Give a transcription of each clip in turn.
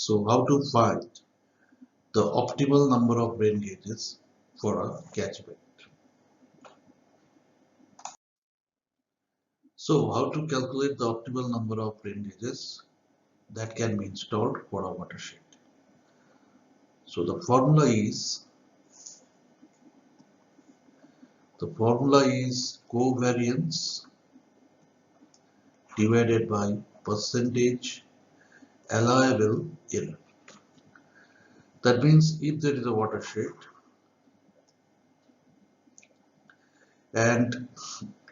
So how to find the optimal number of rain gauges for a catchment? So how to calculate the optimal number of rain gauges that can be installed for a watershed? So the formula is covariance divided by percentage allowable error. That means if there is a watershed and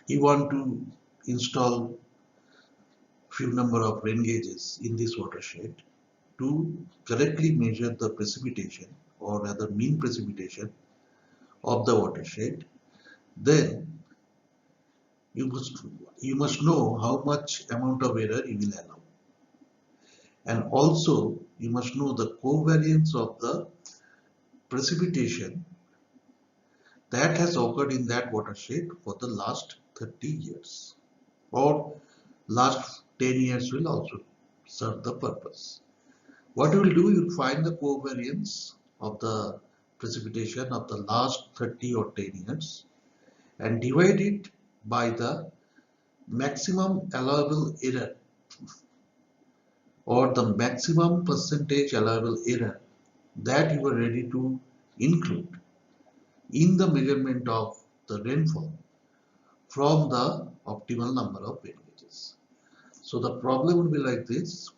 you want to install few number of rain gauges in this watershed to correctly measure the precipitation or rather mean precipitation of the watershed, then you must know how much amount of error you will allow, and also you must know the covariance of the precipitation that has occurred in that watershed for the last 30 years or last 10 years will also serve the purpose. What you will do, you will find the covariance of the precipitation of the last 30 or 10 years and divide it by the maximum allowable error or the maximum percentage allowable error that you are ready to include in the measurement of the rainfall from the optimal number of rain gauges. So the problem will be like this.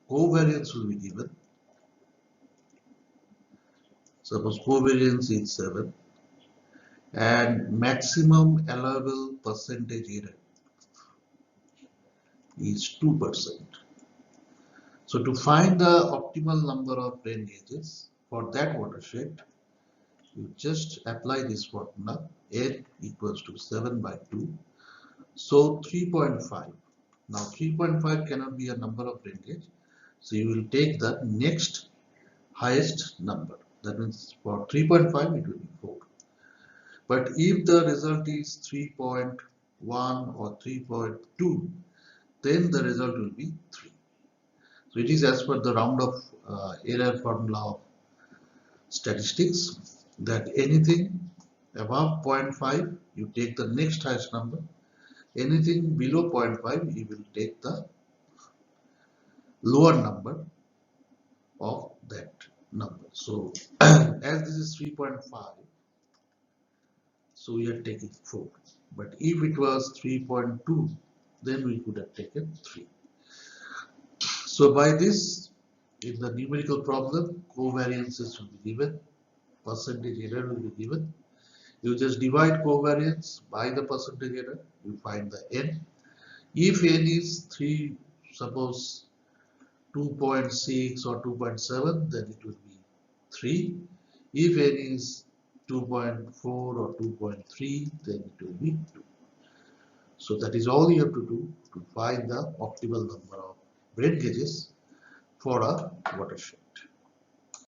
Covariance will be given. Suppose covariance is 7 and maximum allowable percentage error is 2%. So to find the optimal number of rain gauges for that watershed, you just apply this formula. N equals to 7 by 2. So 3.5. Now 3.5 cannot be a number of rain gauge. So you will take the next highest number. That means for 3.5 it will be 4. But if the result is 3.1 or 3.2, then the result will be 3. So it is as per the round of error formula of statistics that anything above 0.5 you take the next highest number, anything below 0.5 you will take the lower number of that number. So as this is 3.5, so we are taking 4, but if it was 3.2, then we could have taken 3. So by this, in the numerical problem, covariances will be given, percentage error will be given. You just divide covariance by the percentage error, you find the n. If n is 3, suppose 2.6 or 2.7, then it will be 3. If n is 2.4 or 2.3, then it will be 2. So that is all you have to do to find the optimal number of rain gauges for a watershed.